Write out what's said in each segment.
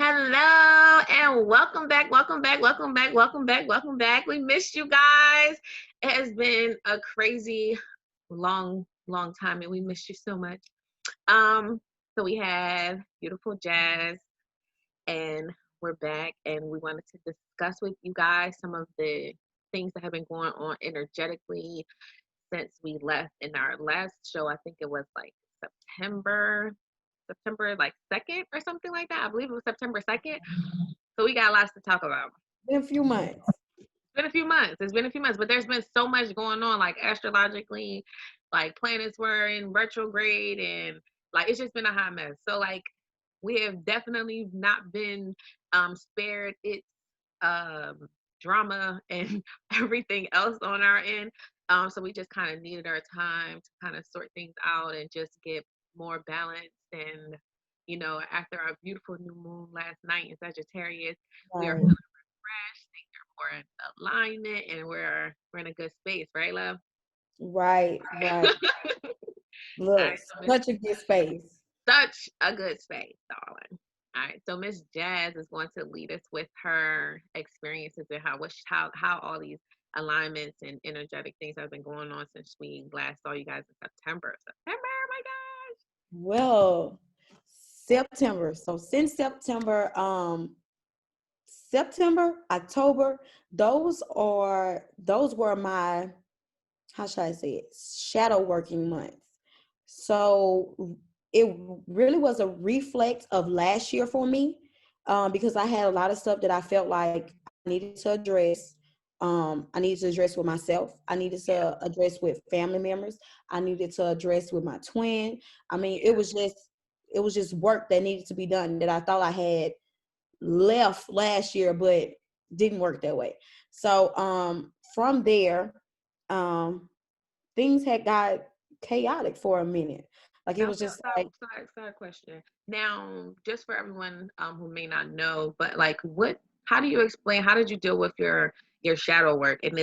Hello and welcome back, welcome back, welcome back, welcome back, welcome back. We missed you guys. It has been a crazy long time and we missed you so much. So we have beautiful Jazz and we're back and we wanted to discuss with you guys some of the things that have been going on energetically since we left in our last show. I think it was like September like 2nd or something like that. I believe it was September 2nd. So we got lots to talk about. In a few months. It's been a few months. It's been a few months, but there's been so much going on, like astrologically, like planets were in retrograde, and like it's just been a hot mess. So like we have definitely not been spared its drama and everything else on our end. So we just kind of needed our time to kind of sort things out and just get more balanced. And after our beautiful new moon last night in Sagittarius, we are Right, feeling refreshed. Things are more in alignment, and we're in a good space, right, love? right. All Look, right, so Miss such a good space. such a good space, darling. All right, so Miss Jazz is going to lead us with her experiences and how all these alignments and energetic things have been going on since we last saw you guys in September. Oh my gosh. Well, September. So since September, October, those were my, how should I say it, shadow working months. So it really was a reflex of last year for me, because I had a lot of stuff that I felt like I needed to address. I needed to address with myself. I needed Yeah, to address with family members. I needed to address with my twin. I mean, yeah, it was just work that needed to be done that I thought I had left last year, but didn't work that way. So from there, um, things had got chaotic for a minute. Like it Now, was so, just like, so, side question. Now, just for everyone who may not know, but like, how do you explain? How did you deal with your shadow work? And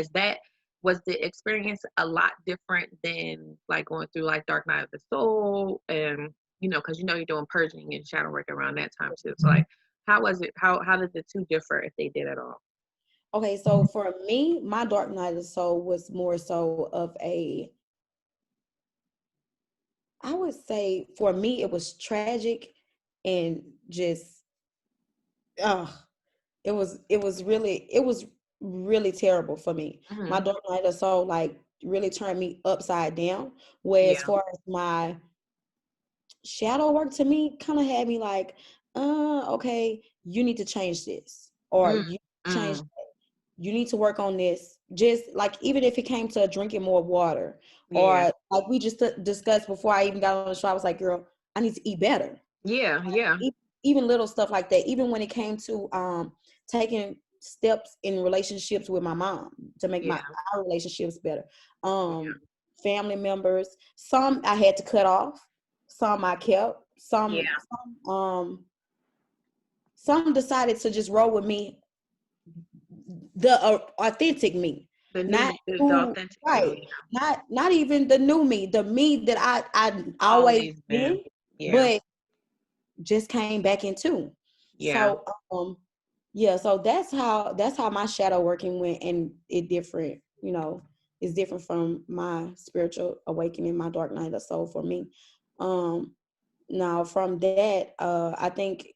was the experience a lot different than like going through like Dark Night of the Soul, and because you're doing purging and shadow work around that time too. So like, how was it? How did the two differ, if they did at all? okay, so for me, my Dark Night of the Soul was more so of I would say for me, it was tragic and just, uh, it was really terrible for me. My Hmm. Dark Night of the Soul like really turned me upside down. Where as Yeah. far as my shadow work to me kind of had me like, okay, you need to change this, or Mm, you change mm, that. You need to work on this. Just like even if it came to drinking more water, yeah. or like we just discussed before I even got on the show, I was like, girl, I need to eat better. Yeah. Yeah. Even little stuff like that. Even when it came to taking steps in relationships with my mom to make Yeah. my our relationships better. Yeah. Um, family members. Some I had to cut off. Some I kept. Yeah. Some decided to just roll with me, the authentic me, The new not me, the who, authentic you. right, not even the new me, the me that I always Always been. been, Yeah. but just came back into. Yeah. So yeah, so that's how my shadow working went, and it different, it's different from my spiritual awakening, my dark night of soul for me. Um Now from that, I think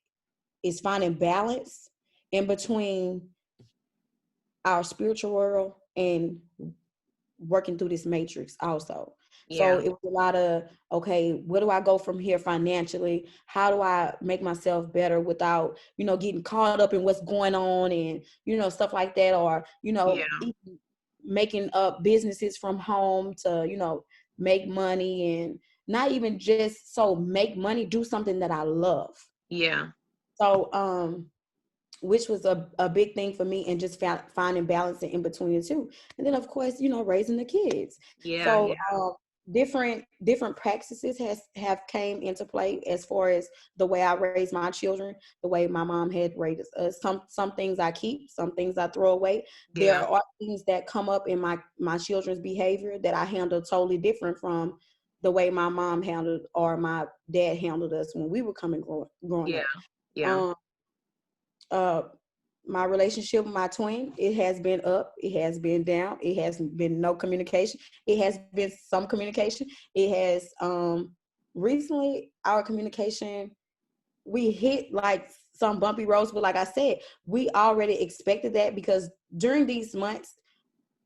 it's finding balance in between our spiritual world and working through this matrix also. So Yeah. it was a lot of, okay, where do I go from here financially? How do I make myself better without, getting caught up in what's going on, and, stuff like that, or, Yeah. even making up businesses from home to, make money, and not even just so make money, do something that I love. Yeah. So, which was a big thing for me, and just finding balance in between the two. And then of course, raising the kids. Yeah. So Yeah. different practices have came into play as far as the way I raise my children, the way my mom had raised us. Some things I keep, some things I throw away. There Yeah. are things that come up in my children's behavior that I handle totally different from the way my mom handled or my dad handled us when we were growing Yeah. up. Yeah. Um, uh my relationship with my twin, it has been up, it has been down, it has been no communication, it has been some communication, it has recently our communication, we hit like some bumpy roads, but like I said, we already expected that because during these months,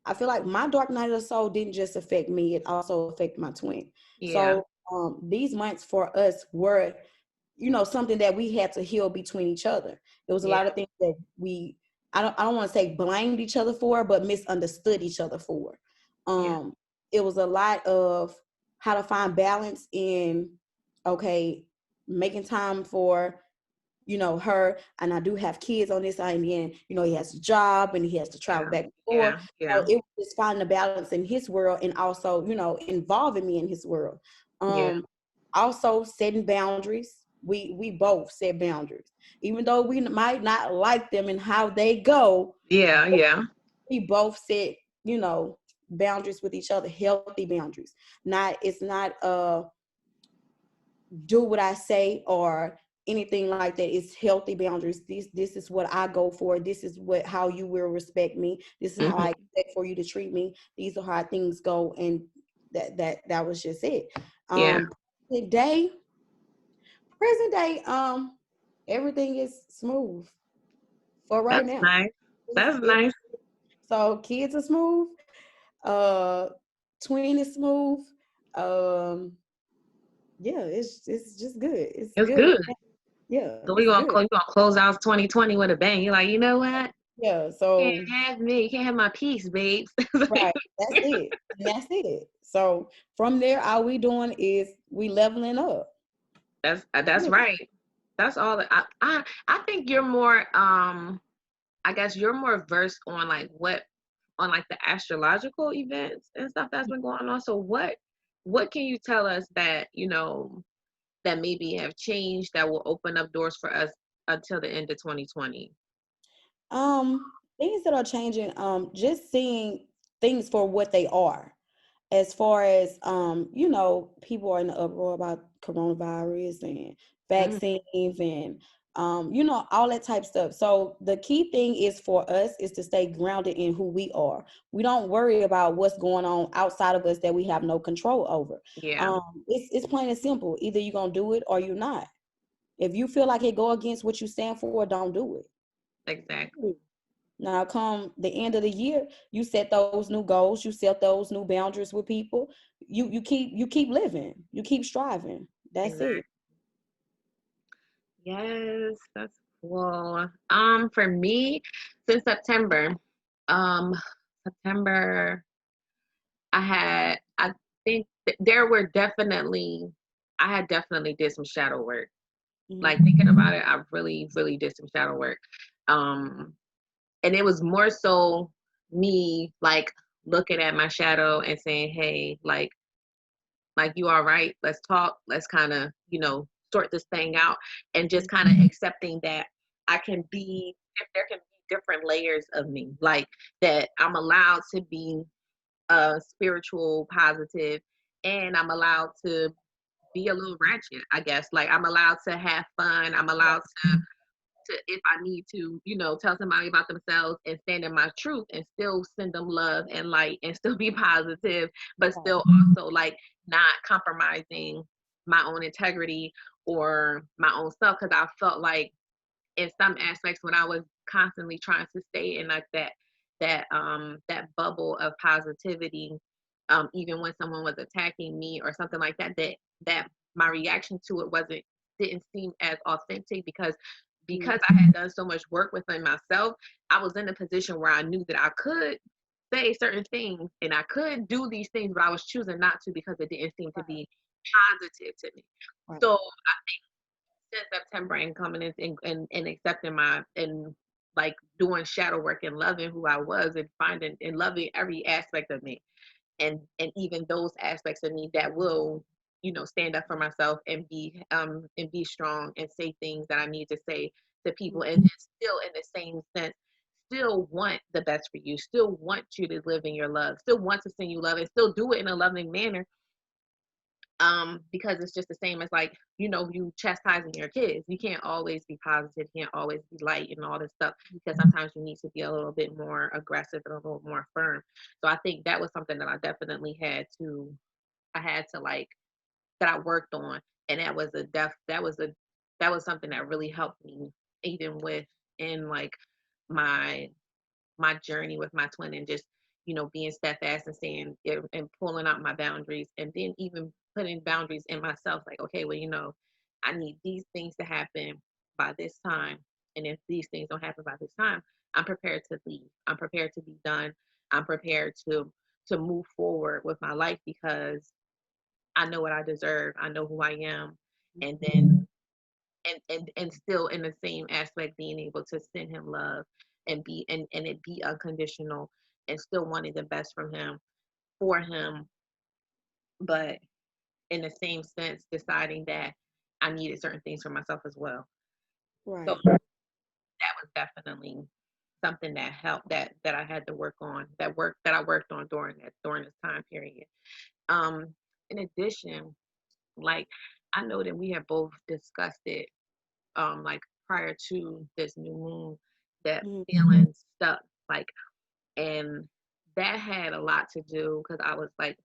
I feel like my dark night of the soul didn't just affect me, it also affected my twin. Yeah. So these months for us were, something that we had to heal between each other. It was a Yeah. lot of things that I don't want to say blamed each other for, but misunderstood each other for. Yeah. Um, it was a lot of how to find balance in, okay, making time for, her, and I do have kids on this side, and then, he has a job and he has to travel Yeah. back and forth. Yeah. So Yeah. it was just finding a balance in his world and also, involving me in his world. Yeah. Also setting boundaries. We both set boundaries. Even though we might not like them and how they go, Yeah. Yeah. we both set, boundaries with each other, healthy boundaries. It's not do what I say or anything like that. It's healthy boundaries. This is what I go for. This is how you will respect me. This is how I Hmm. expect for you to treat me. These are how things go, and that was just it. Yeah. Present day, present day, everything is smooth for right That's now. nice. It's, That's it's nice. so kids are smooth. Uh, twin is smooth. Um, yeah, it's just good. It's It's good. good. Yeah, So it's good. you gonna close out 2020 with a bang. You're like, you know what? Yeah, You so can't have me. You can't have my peace, babes. right, that's it. And that's it. So from there, all we doing is we leveling up. That's Yeah. right. That's all that I think you're more I guess you're more versed on like the astrological events and stuff that's been going on. So what can you tell us that, that maybe have changed that will open up doors for us until the end of 2020? Things that are changing, just seeing things for what they are. As far as people are in the uproar about coronavirus and Mm, vaccines and all that type stuff. So the key thing is for us is to stay grounded in who we are. We don't worry about what's going on outside of us that we have no control over. yeah, It's plain and simple. Either you're gonna do it or you're not. If you feel like it go against what you stand for, don't do it. exactly. Now, come the end of the year, you set those new goals, you set those new boundaries with people. You keep living, you keep striving. That's Exactly. it. Yes, that's cool. For me, since um, September, I think there were definitely, I had definitely did some shadow work. Like Mm-hmm. thinking about it, I really, really did some shadow work. Um, and it was more so me like looking at my shadow and saying, hey, like you all right, let's talk, let's kind of sort this thing out, and just kind of accepting that I can be there can be different layers of me, like that I'm allowed to be spiritual, positive, and I'm allowed to be a little ratchet, I guess. Like I'm allowed to have fun, I'm allowed to if I need to, tell somebody about themselves and stand in my truth and still send them love and light and still be positive, but still also like not compromising my own integrity or my own self. Because I felt like in some aspects when I was constantly trying to stay in like that bubble of positivity, even when someone was attacking me or something like that my reaction to it didn't seem as authentic because I had done so much work within myself. I was in a position where I knew that I could say certain things and I could do these things, but I was choosing not to because it didn't seem to be positive to me. Right. So since September and coming in and accepting my and like doing shadow work and loving who I was and finding and loving every aspect of me, and even those aspects of me that will stand up for myself and be strong and say things that I need to say to people, and then still in the same sense still want the best for you, still want you to live in your love, still want to send you love, and still do it in a loving manner. Because it's just the same as like, you chastising your kids. You can't always be positive, you can't always be light and all this stuff, because sometimes you need to be a little bit more aggressive and a little more firm. So I think that was something that I definitely had to like, that I worked on. And that was something that really helped me, even with in like my journey with my twin, and just being steadfast and saying and pulling out my boundaries, and then even putting boundaries in myself, like, okay, well, I need these things to happen by this time, and if these things don't happen by this time, I'm prepared to leave, I'm prepared to be done, I'm prepared to move forward with my life, because I know what I deserve, I know who I am. And then and still in the same aspect, being able to send him love, and it be unconditional, and still wanting the best from him, for him, but in the same sense deciding that I needed certain things for myself as well. So Right. that was definitely something that helped, that I had to work on, that I worked on during this time period. um in addition, like, I know that we have both discussed it, like, prior to this new moon, that Mm-hmm. feeling stuck, like, and that had a lot to do, because I was like,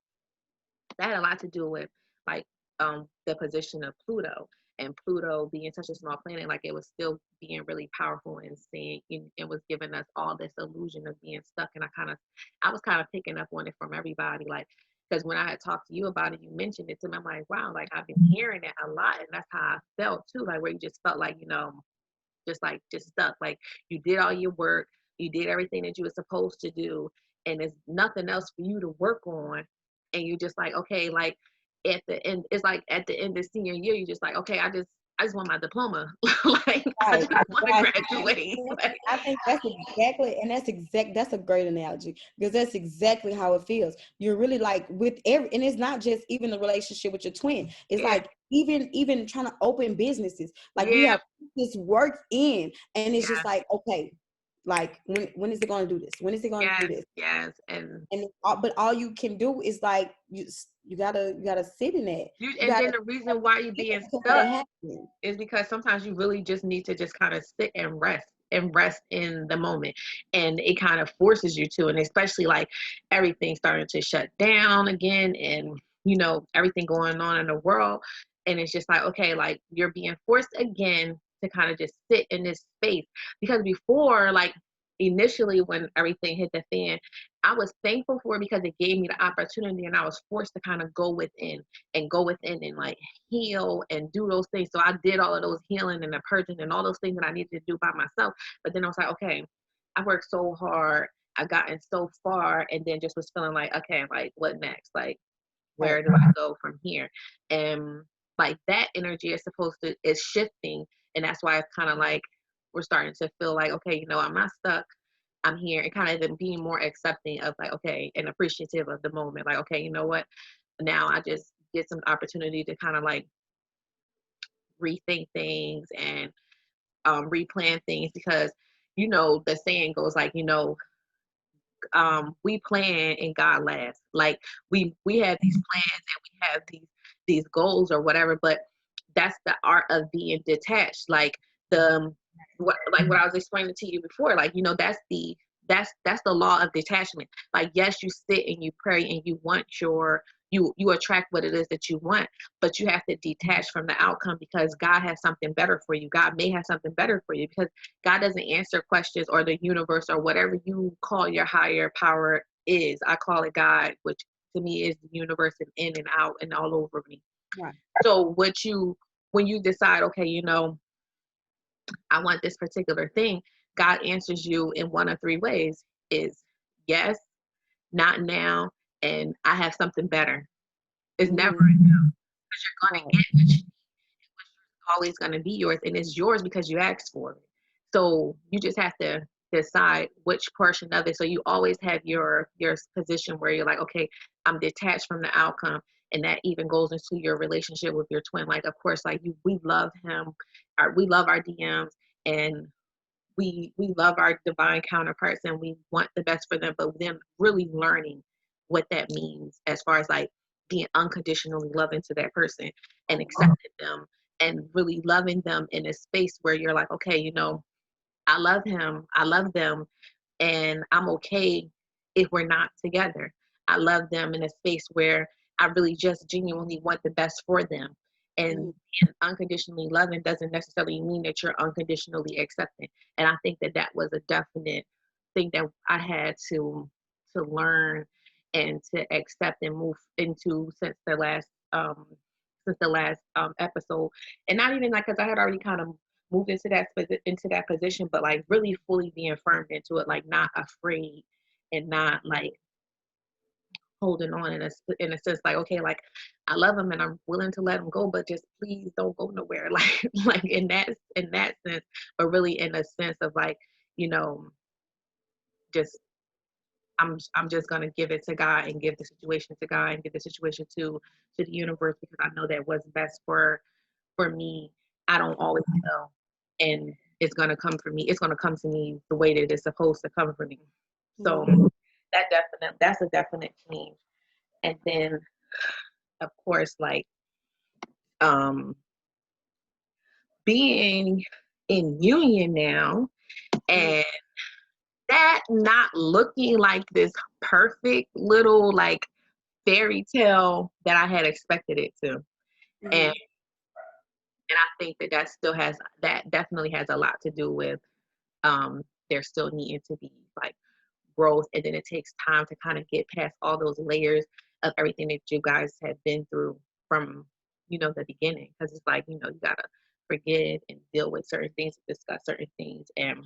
that had a lot to do with, like, the position of Pluto, and Pluto being such a small planet, like, it was still being really powerful, and saying, it was giving us all this illusion of being stuck. And I was kind of picking up on it from everybody, like, because when I had talked to you about it, you mentioned it to me. I'm like, wow, like, I've been hearing it a lot, and that's how I felt too, like, where you just felt like, just stuck. Like, you did all your work, you did everything that you were supposed to do, and there's nothing else for you to work on. And you just like, okay, like, at the end, it's like at the end of senior year, you just like, okay, I just want my diploma. Like, I Right, just want to right. graduate. Like, I think that's a great analogy, because that's exactly how it feels. You're really like with and it's not just even the relationship with your twin. It's yeah, like even trying to open businesses. Like we yeah, have put this work in, and it's just yeah, like, okay, like when is it going to do this? When is it going to do yes, this? yes. And And but all you can do is like you gotta sit in that. You and gotta then the reason why you sit being until stuck that happens. is because sometimes you really just need to just kind of sit and rest in the moment, and it kind of forces you to. And especially like everything starting to shut down again, and everything going on in the world, and it's just like, okay, like, you're being forced again to kind of just sit in this space. Because before, like, initially when everything hit the fan, I was thankful for it, because it gave me the opportunity, and I was forced to kind of go within and like heal and do those things. So I did all of those healing and the purging and all those things that I needed to do by myself. But then I was like, okay, I worked so hard, I've gotten so far, and then just was feeling like, okay, like, what next? Like, Right. where do I go from here? And like, that energy is shifting, and that's why it's kind of like we're starting to feel like, okay, I'm not stuck. I'm here, and kind of then being more accepting of like, okay, and appreciative of the moment. Like, okay, you know what? Now I just get some opportunity to kind of like rethink things, and replan things, because the saying goes like, we plan and God laughs. Like, we have these plans, and we have these goals or whatever, but that's the art of being detached. Like, what I was explaining to you before, like, that's the law of detachment. Like, yes, you sit and you pray, and you attract what it is that you want, but you have to detach from the outcome, because God has something better for you. God may have something better for you, because God doesn't answer questions, or the universe, or whatever you call your higher power is. I call it God, which to me is the universe, and in and out and all over me. Right. So when you decide, okay, I want this particular thing, God answers you in one of three ways: is yes, not now, and I have something better. It's never Mm-hmm. going to Right. get what you always going to be yours, and it's yours because you asked for it. So you just have to decide which portion of it. So you always have your position where you're like, okay, I'm detached from the outcome. And that even goes into your relationship with your twin. Like, of course, like, we love him, we love our DMs, and we love our divine counterparts, and we want the best for them, but then really learning what that means as far as like being unconditionally loving to that person and accepting them and really loving them in a space where you're like, okay, you know, I love him, I love them, and I'm okay if we're not together. I love them in a space where I really just genuinely want the best for them. And being unconditionally loving doesn't necessarily mean that you're unconditionally accepting. And I think that that was a definite thing that I had to learn and to accept and move into since the last episode. And not even like because I had already kind of moved into that position, but like really fully being firm into it, like not afraid and not like holding on in a sense like, okay, like I love him and I'm willing to let him go, but just please don't go nowhere. Like in that sense, but really in a sense of like, you know, just I'm just gonna give it to God and give the situation to God and give the situation to the universe, because I know that what's best for me, I don't always know. And it's gonna come for me. It's gonna come to me the way that it's supposed to come for me. So that's a definite change. And then of course, like um being in union now and that not looking like this perfect little like fairy tale that I had expected it to. And and I think that that definitely has a lot to do with there still needing to be like growth, and then it takes time to kind of get past all those layers of everything that you guys have been through from, you know, the beginning, because it's like, you know, you gotta forgive and deal with certain things, discuss certain things. And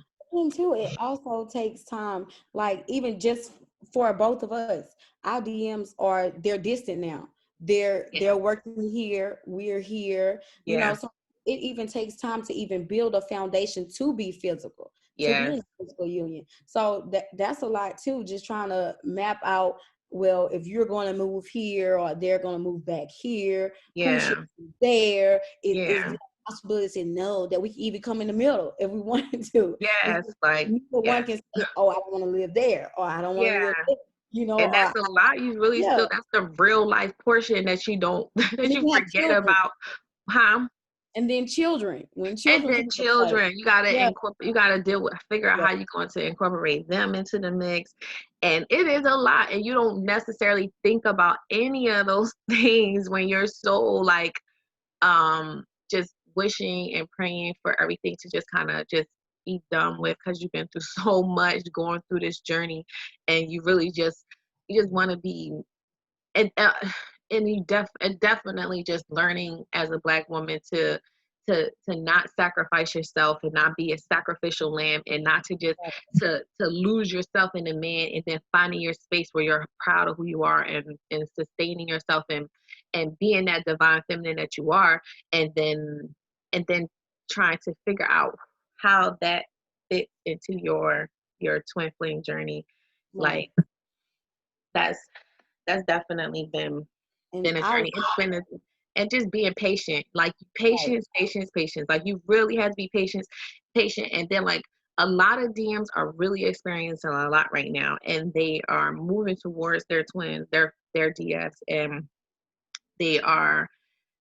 too, it also takes time, like even just for both of us, our DMs are, they're distant now, they're working here, we're here, you know, yeah, so it even takes time to even build a foundation to be physical, to be yeah, in a physical union. So that's a lot too, just trying to map out, well, if you're going to move here or they're going to move back here, who should yeah, be there, is yeah, possibility to know that we can even come in the middle if we wanted to. yes, It's, like neither one yes, can say, "Oh, I don't want to live there," or "I don't want to yeah. live there," you know. And Or that's a lot. You really yeah, still, that's the real life portion that you don't and that then you you have forget children, about. Huh? and then children. When And children then come into play, children, you gotta yeah, incorporate, you gotta figure out yeah, how you're going to incorporate them into the mix. And it is a lot. And you don't necessarily think about any of those things when you're so like just wishing and praying for everything to just kind of just be done with, because you've been through so much going through this journey, and you just want to be and and definitely just learning as a Black woman to not sacrifice yourself and not be a sacrificial lamb, and not to just to lose yourself in a man, and then finding your space where you're proud of who you are, and sustaining yourself and being that divine feminine that you are, and then trying to figure out how that fits into your twin flame journey. right. Like that's that's definitely And been a I journey. It's been and just being patient, like right, patience. Like you really have to be patient. And then like a lot of DMs are really experiencing a lot right now, and they are moving towards their twins, their DFs, and they are,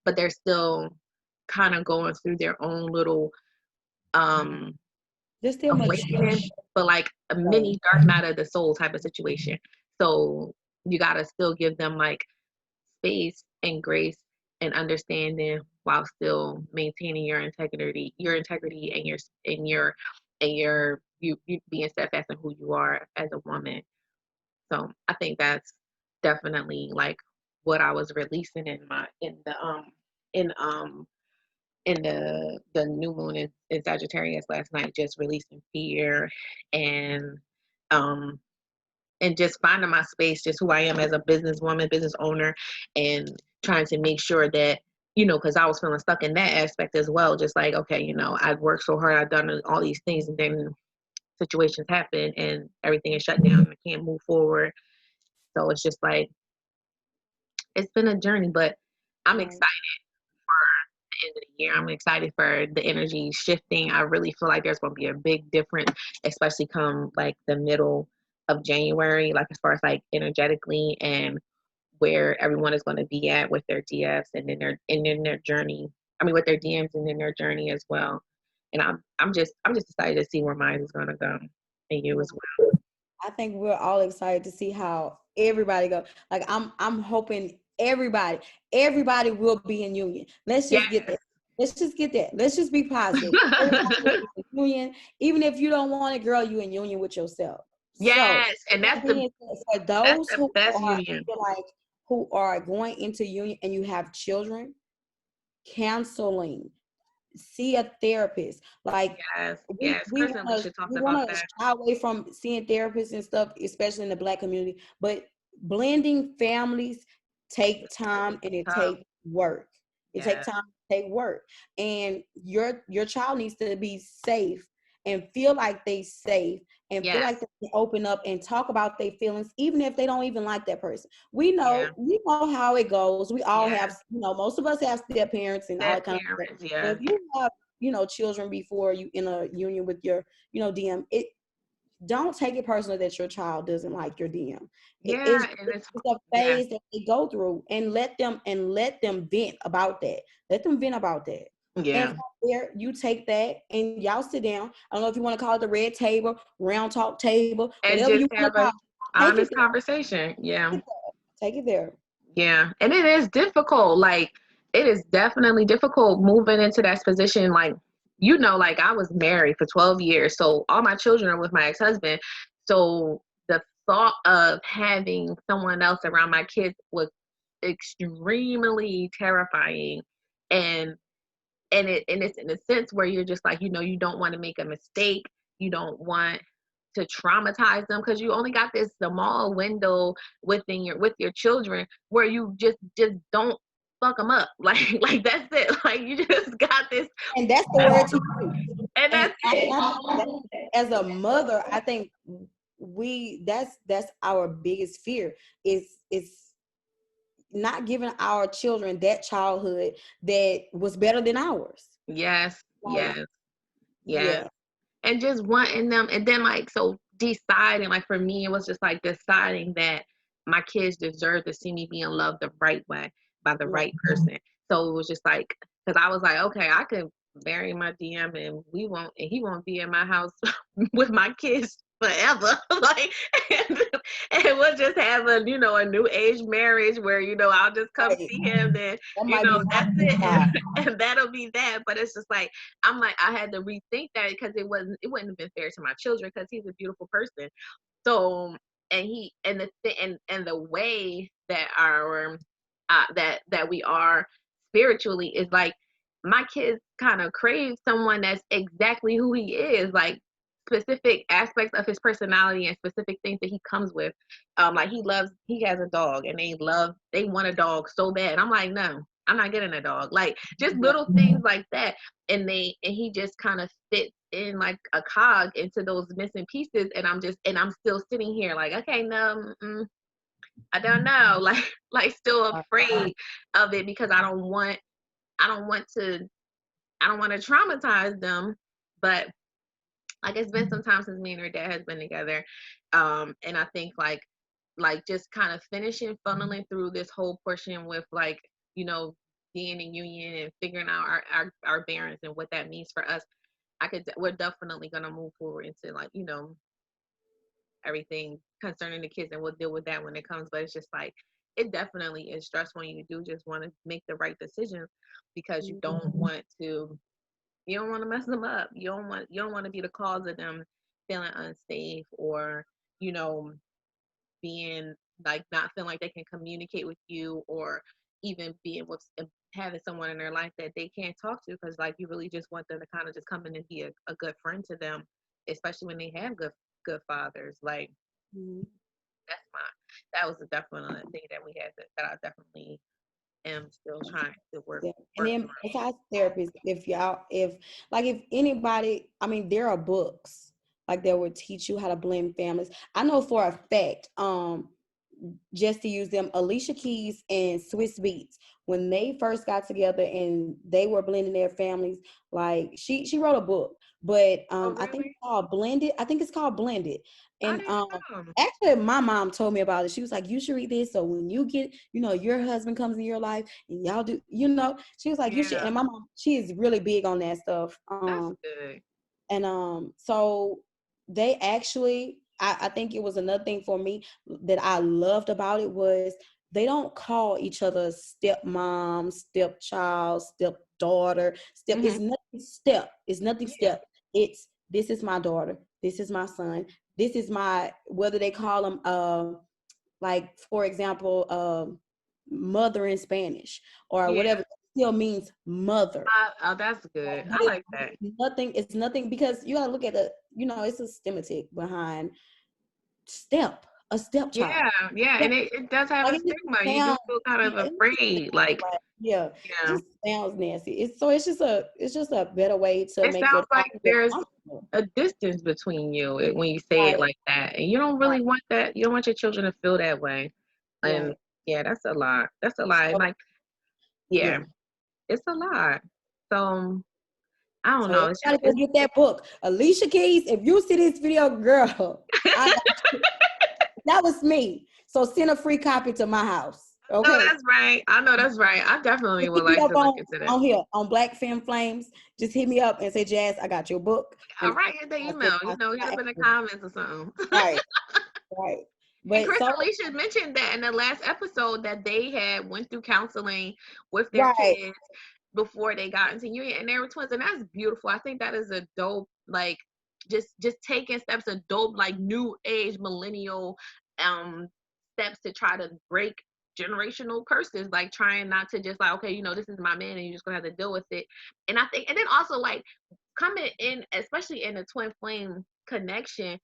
but they're still kind of going through their own little there's still much. awakening, but like a Right, mini dark night of the soul type of situation. So you gotta still give them like space and grace and understanding, while still maintaining your integrity and you being steadfast in who you are as a woman. So I think that's definitely like what I was releasing in the new moon in Sagittarius last night, just releasing fear and um and just finding my space, just who I am as a businesswoman, business owner, and trying to make sure that, you know, because I was feeling stuck in that aspect as well. Just like, okay, you know, I've worked so hard, I've done all these things, and then situations happen and everything is shut down and I can't move forward. So it's just like, it's been a journey, but I'm right, excited for the end of the year. I'm excited for the energy shifting. I really feel like there's going to be a big difference, especially come like the middle of January, like as far as like energetically and where everyone is going to be at with their DFs and in their journey. I mean, with their DMs and in their journey as well. And I'm just excited to see where mine is going to go, and you as well. I think we're all excited to see how everybody go. Like I'm hoping everybody will be in union. Let's just get Yes. that. Let's just get that. Let's just be positive. Everybody will be in union. Even if you don't want it, girl, you in union with yourself. So Yes, and that being said, for that's those the who best are union. like who are going into union and you have children, counseling, see a therapist. Like Yes, we yes. we Kristen, we want to should talk we about want to that. shy away from seeing therapists and stuff, especially in the Black community. But blending families take time and it Tough. takes work. It takes Yes, time, take work, and your child needs to be safe and feel like they safe and feel like yes, they can open up and talk about their feelings, even if they don't even like that person. yeah, We know how it goes. We all have, yeah. most of us have step parents and all Their that kind of stuff. parents, So yes, if you have children before you in a union with your DM, it don't take it personal that your child doesn't like your DM. yeah, and It's a yeah, phase that they go through, and let them vent about that. Let them vent about that. And yeah, from there, you take that and y'all sit down. I don't know if you want to call it the red table, round talk table, and whatever just you want have to call a it. Take it honest there. conversation. Yeah, Take it there. Take it there. yeah, and it is difficult. Like it is definitely difficult moving into that position. Like like I was married for 12 years, so all my children are with my ex-husband. So the thought of having someone else around my kids was extremely terrifying, and it's in a sense where you're just like, you don't want to make a mistake. You don't want to traumatize them because you only got this small window with your children where you just don't fuck them up. Like that's it. Like you just got this, And that's the word to use. and And that's it. I think that as a mother, I think that's our biggest fear is not giving our children that childhood that was better than ours. Yes, Like, yes, yes. yeah. And just wanting them, and then like so deciding, like for me it was just like deciding that my kids deserve to see me being loved the right way by the Right. right person. So it was just like, because I was like, okay, I could marry my DM and he won't be in my house with my kids forever. Like and we'll just have a new age marriage where I'll just come Right. see him, then That might be my that's sweet it. spot. And that'll be that. But it's just like, I'm like, I had to rethink that because it wouldn't have been fair to my children because he's a beautiful person. So, and he and the way that that we are spiritually is like my kids kind of crave someone that's exactly who he is, like specific aspects of his personality and specific things that he comes with. Like he has a dog and they want a dog so bad. I'm like, no, I'm not getting a dog. Like just little things like that. And he just kind of fits in like a cog into those missing pieces. And I'm still sitting here like, okay, no, I don't know. Like still afraid of it because I don't want to traumatize them. But like it's been some time since me and her dad has been together. And I think like just kind of finishing funneling through this whole portion with like, being in union and figuring out our bearings and what that means for us. We're definitely gonna move forward into like, everything concerning the kids, and we'll deal with that when it comes. But it's just like it definitely is stressful when you do just want to make the right decisions because you don't want to mess them up. You don't want to be the cause of them feeling unsafe or, you know, being like not feeling like they can communicate with you or even being with having someone in their life that they can't talk to because like you really just want them to kind of just come in and be a good friend to them, especially when they have good fathers. Like Mhm. that's my that was a definite thing that we had that I definitely am still trying to Yeah. And work then on. besides therapists, if anybody, I mean, there are books like that would teach you how to blend families. I know for a fact, just to use them, Alicia Keys and Swiss Beats, when they first got together and they were blending their families, like she wrote a book, but Oh, I think it's really? called Blended. I think it's called Blended. I And didn't know. actually my mom told me about it. She was like, you should read this. So when you get, your husband comes in your life and y'all do, she was like, you should. Yeah, And my mom, she is really big on that stuff. that's good. And so they actually, I think it was another thing for me that I loved about it was they don't call each other stepmom, stepchild, stepdaughter, step. Hmm. It's nothing step. It's nothing Yeah. step. It's this is my daughter. This is my son. This is my, whether they call them like for example mother in Spanish or Yeah. whatever, it still means mother. Oh, that's good. But I like that. it's nothing because you gotta look at it's a systematic behind a stepchild. Yeah, yeah, Step, and it does have like a it just stigma. You do sounds, feel kind yeah, of it just afraid. sounds Like, like, yeah, it yeah, just sounds nasty. It's just a better way to it make your sounds like child feel there's comfortable. a distance between you when you say it Right, like that, and you don't right, really want that. You don't want your children to feel that way. And right. yeah, that's a lot. That's a lot. So Like, yeah, yeah. it's a lot. So I don't So know. everybody go It's get that book. Alicia Keys, if you see this video, girl, I got you. That was me. So send a free copy to my house. no, Okay. that's right. I know that's right. I definitely Just would hit me like up to look into that. on here on BlackFemFlames. Just hit me up and say, Jazz, I got your book. All And right, hit the email. Hit up in the comments or something. right, right. And But Chris so Alicia mentioned that in the last episode that they had went through counseling with their right, kids before they got into union, and they were twins, and that's beautiful. I think that is a dope, like just taking steps, a dope like new age millennial um steps to try to break generational curses, like trying not to just like, okay, this is my man and you're just gonna have to deal with it. And I think, and then also like coming in, especially in the twin flame connection,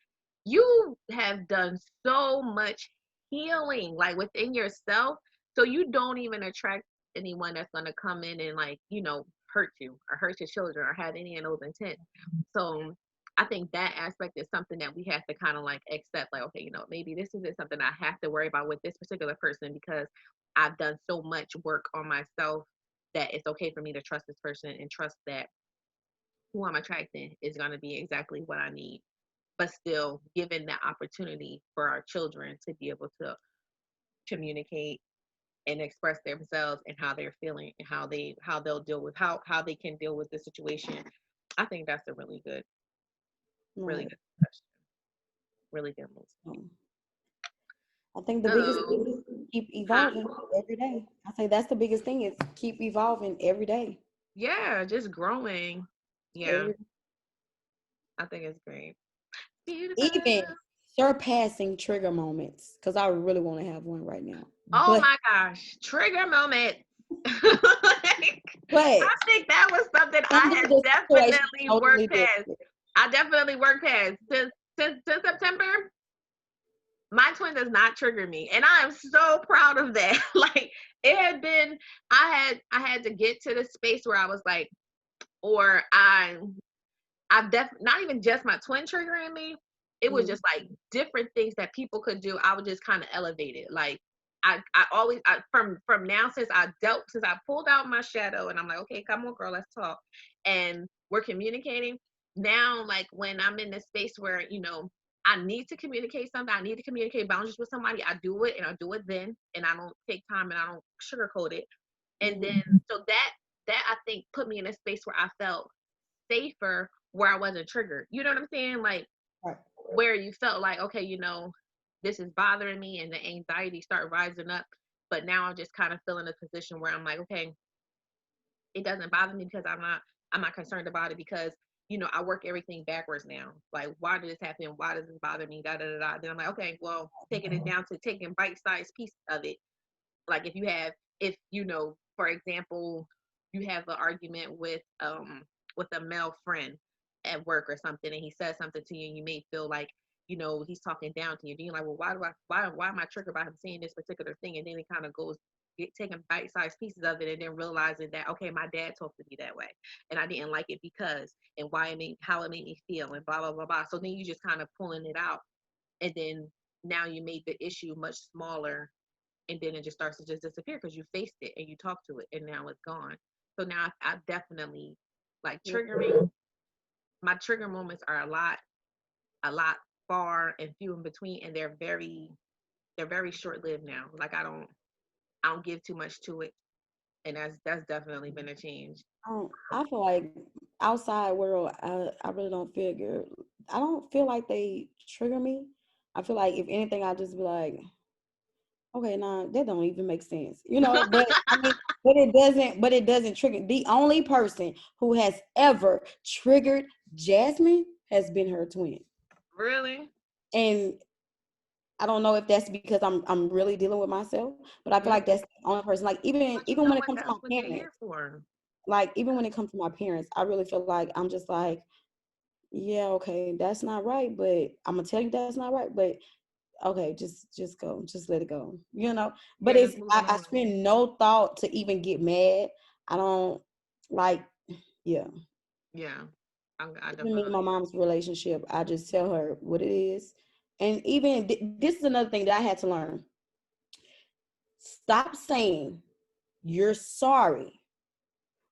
you have done so much healing like within yourself, so you don't even attract anyone that's going to come in and like hurt you or hurt your children or have any of those intents. So I think that aspect is something that we have to kind of like accept, like, okay, maybe this isn't something I have to worry about with this particular person because I've done so much work on myself that it's okay for me to trust this person and trust that who I'm attracting is going to be exactly what I need, but still given the opportunity for our children to be able to communicate and express themselves and how they're feeling and how they'll deal with how they can deal with the situation. I think that's a really right. good question. Really good move. Um, I think the biggest thing So, is keep huh? evolving every day. I say that's the biggest thing is keep evolving every day. Yeah, just growing. Yeah, Every I think it's great. Beautiful. even surpassing trigger moments. Cause I really want to have one right now. Oh But my gosh, trigger moment. Like, but I think that was something I handle had the situation definitely totally worked past. different. I definitely worked past since September. My twin does not trigger me, and I am so proud of that. Like it had been, I had to get to the space where I was like, or I've not even just my twin triggering me. It was Mhm. just like different things that people could do. I would just kind of elevate it. Like I always from now since I pulled out my shadow and I'm like, okay, come on, girl, let's talk. And we're communicating. Now, like when I'm in this space where, I need to communicate something, I need to communicate boundaries with somebody, I do it and I do it then and I don't take time and I don't sugarcoat it. And Mhm. then so that I think put me in a space where I felt safer where I wasn't triggered. You know what I'm saying? Like Right. where you felt like, okay, this is bothering me and the anxiety started rising up. But now I'm just kind of feeling a position where I'm like, okay, it doesn't bother me because I'm not concerned about it because I work everything backwards now. Like, why did this happen? Why does this bother me? Da da da da. Then I'm like, okay, well, taking it down to taking bite-sized pieces of it. Like if for example, you have an argument with a male friend at work or something and he says something to you and you may feel like he's talking down to you, then you're like, well, why am I triggered by him saying this particular thing? And then it kind of goes taking bite-sized pieces of it and then realizing that, okay, my dad talked to me that way and I didn't like it because, and how it made me feel and blah blah blah blah. So then you just kind of pulling it out and then now you made the issue much smaller, and then it just starts to just disappear because you faced it and you talked to it, and now it's gone. So now I definitely like Yeah. triggering. My trigger moments are a lot far and few in between, and they're very short lived now. Like I don't give too much to it, and that's definitely been a change. I feel like outside world, I really don't figure. I don't feel like they trigger me. I feel like if anything, I just be like, okay, nah, that don't even make sense, you know. But I mean, but it doesn't. But it doesn't trigger. The only person who has ever triggered Jasmine has been her twin, Really? and I don't know if that's because I'm really dealing with myself, but I feel Yeah. like that's the only person. Like But you even know when it what? comes to That's my what they're parents, here for. like even when it comes to my parents, I really feel like I'm just like, yeah, okay, that's not right, but I'm gonna tell you that's not right, but okay, just go, just let it go, you know. But Yeah, it's just moving I on. spend no thought to even get mad. I don't like, yeah. Yeah, I Even me and my definitely. mom's relationship, I just tell her what it is. And even this is another thing that I had to learn. Stop saying you're sorry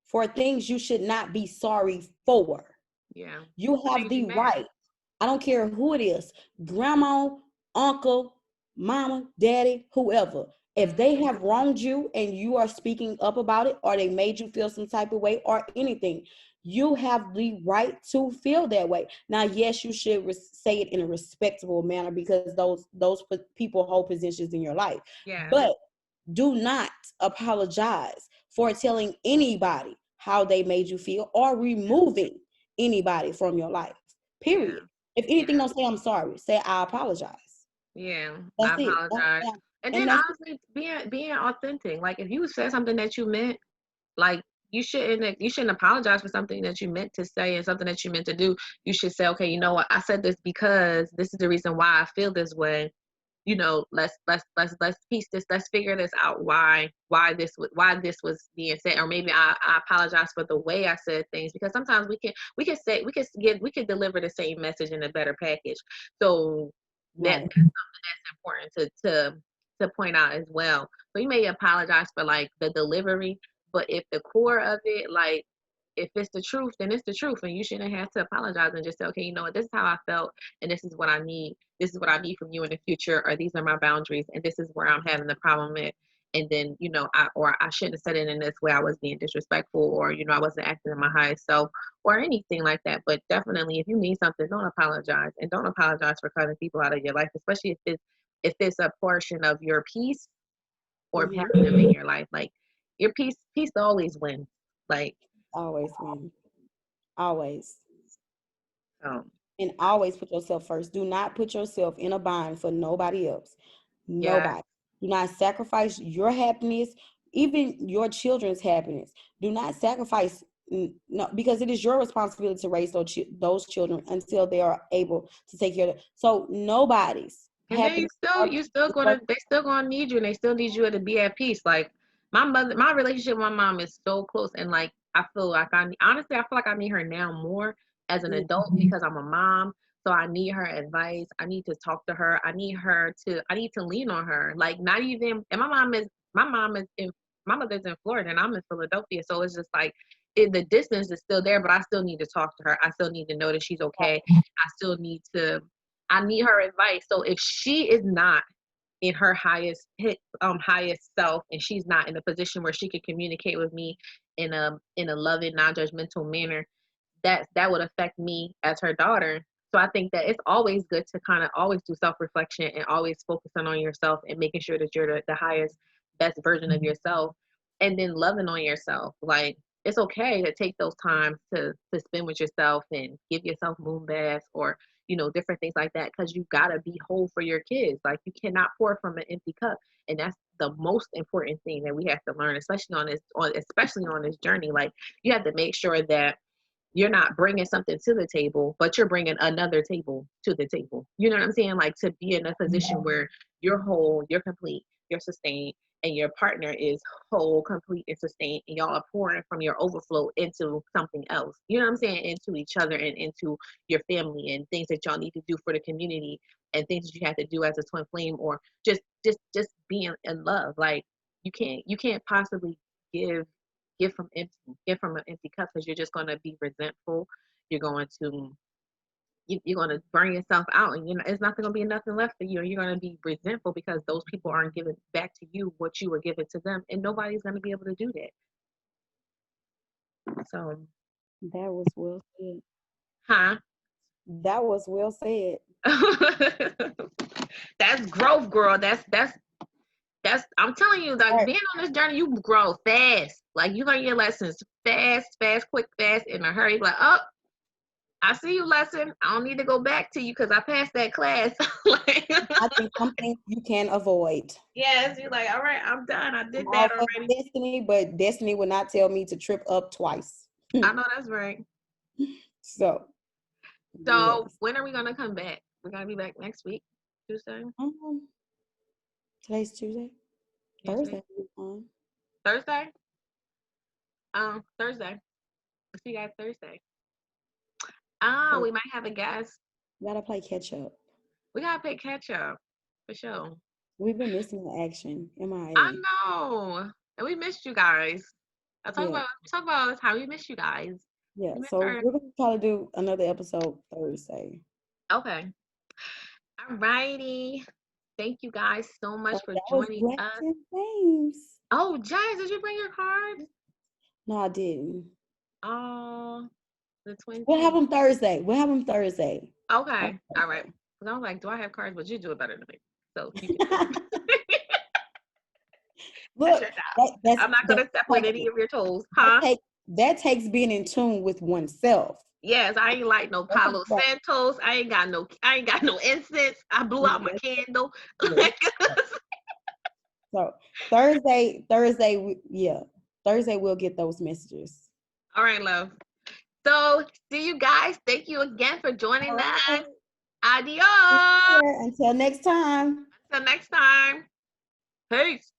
for things you should not be sorry for. Yeah, You the have things you the mad. right. I don't care who it is, grandma, uncle, mama, daddy, whoever. If Hmm. they have wronged you and you are speaking up about it, or they made you feel some type of way or anything, you have the right to feel that way. Now, yes, you should say it in a respectable manner because those people hold positions in your life. Yeah, But do not apologize for telling anybody how they made you feel or removing anybody from your life. yeah, Period. If anything, yeah, don't say I'm sorry. Say I apologize. yeah. I That's it. apologize. And And then that's honestly, being authentic. Like if you said something that you meant, like you shouldn't apologize for something that you meant to say and something that you meant to do. You should say, okay, you know what, I said this because this is the reason why I feel this way. You know, let's piece this, let's figure this out, why this was being said. Or maybe I apologize for the way I said things, because sometimes we can deliver the same message in a better package. So right. that's something that's important to point out as well. So you may apologize for like the delivery, but if the core of it, like if it's the truth, then it's the truth, and you shouldn't have to apologize and just say, okay, you know what, this is how I felt, and this is what I need. This is what I need from you in the future, or these are my boundaries, and this is where I'm having the problem with. And then, you know, I shouldn't have said it in this way. I was being disrespectful, or you know, I wasn't acting in my highest self, or anything like that. But definitely, if you need something, don't apologize, and don't apologize for cutting people out of your life, especially if it's a portion of your peace or having them Mm-hmm. in your life. Like your peace always wins. Like, Always win. Always. um, And always put yourself first. Do not put yourself in a bind for nobody else. yeah. Nobody. Do not sacrifice your happiness, even your children's happiness. Do not sacrifice, no, because it is your responsibility to raise those children until they are able to take care of it. So nobody's And then happiness. you still gonna they still gonna need you, and they still need you to be at peace. Like my relationship with my mom is so close, and like I feel like honestly I feel like I need her now more as an adult because I'm a mom. So I need her advice. I need to talk to her. I need to lean on her. Like not even and my mom is in my mother's in Florida and I'm in Philadelphia. So it's just like the distance is still there, but I still need to talk to her. I still need to know that she's okay. I need her advice. So if she is not in her highest self, and she's not in a position where she can communicate with me in a loving, non-judgmental manner, that would affect me as her daughter. So I think that it's always good to kind of always do self-reflection and always focusing on yourself and making sure that you're the highest, best version of yourself, and then loving on yourself. Like it's okay to take those times to spend with yourself and give yourself moon baths or you know different things like that because you gotta be whole for your kids. Like you cannot pour from an empty cup, and that's the most important thing that we have to learn, especially on this journey. Like you have to make sure that you're not bringing something to the table, but you're bringing another table to the table. You know what I'm saying? Like to be in a position where you're whole, you're complete, you're sustained, and your partner is whole, complete, and sustained, and y'all are pouring from your overflow into something else. You know what I'm saying? Into each other and into your family and things that y'all need to do for the community and things that you have to do as a twin flame, or just being in love. Like you can't possibly give give from an empty cup, because you're just gonna be resentful. You're going to you're going to burn yourself out, and it's not going to be nothing left for you, and you're going to be resentful because those people aren't giving back to you what you were giving to them, and nobody's going to be able to do that. So That was well said. huh. That was well said. That's growth, girl. That's I'm telling you, All like, right. being on this journey, you grow fast. Like, you learn your lessons fast, quick, fast, in a hurry. Like, oh, I see you, lesson. I don't need to go back to you because I passed that class. Like, I think some things you can avoid. yes, you're like, all right, I'm done. I I'm did all that for already. destiny, but destiny would not tell me to trip up twice. I know that's right. So, So yes. when are we gonna come back? We're gonna be back next week, Tuesday. Um, Today's Tuesday. Next week, Thursday. Um, Thursday. Thursday. I'll see you guys Thursday. Oh, so we might have a guest. we gotta play catch up. We gotta play catch up for sure. We've been missing the action. I MIA. know, and we missed you guys. Yeah. We talk about all the time. We miss you guys. Yeah. We miss So her. we're gonna try to do another episode Thursday. Okay. All righty. Thank you guys so So much for that was joining Black us. and Flames. Oh, Jazz, did you bring your cards? No, I didn't. Oh, the twin We'll have peaks. them Thursday. We'll have them Thursday. Okay. All right. Because I was like, do I have cards? But you do it better than me. So you can do it. That's Look, your job. I'm not going to step on any of your toes. Huh? that takes being in tune with oneself. Yes, I ain't like no That's a Palo fact. Santos. I ain't got no incense. I blew Yeah, out my candle. yeah. So yeah, Thursday we'll get those messages. All right, love. So see you guys. Thank you again for All joining us. right. Adios. Until next time. Until next time. Peace.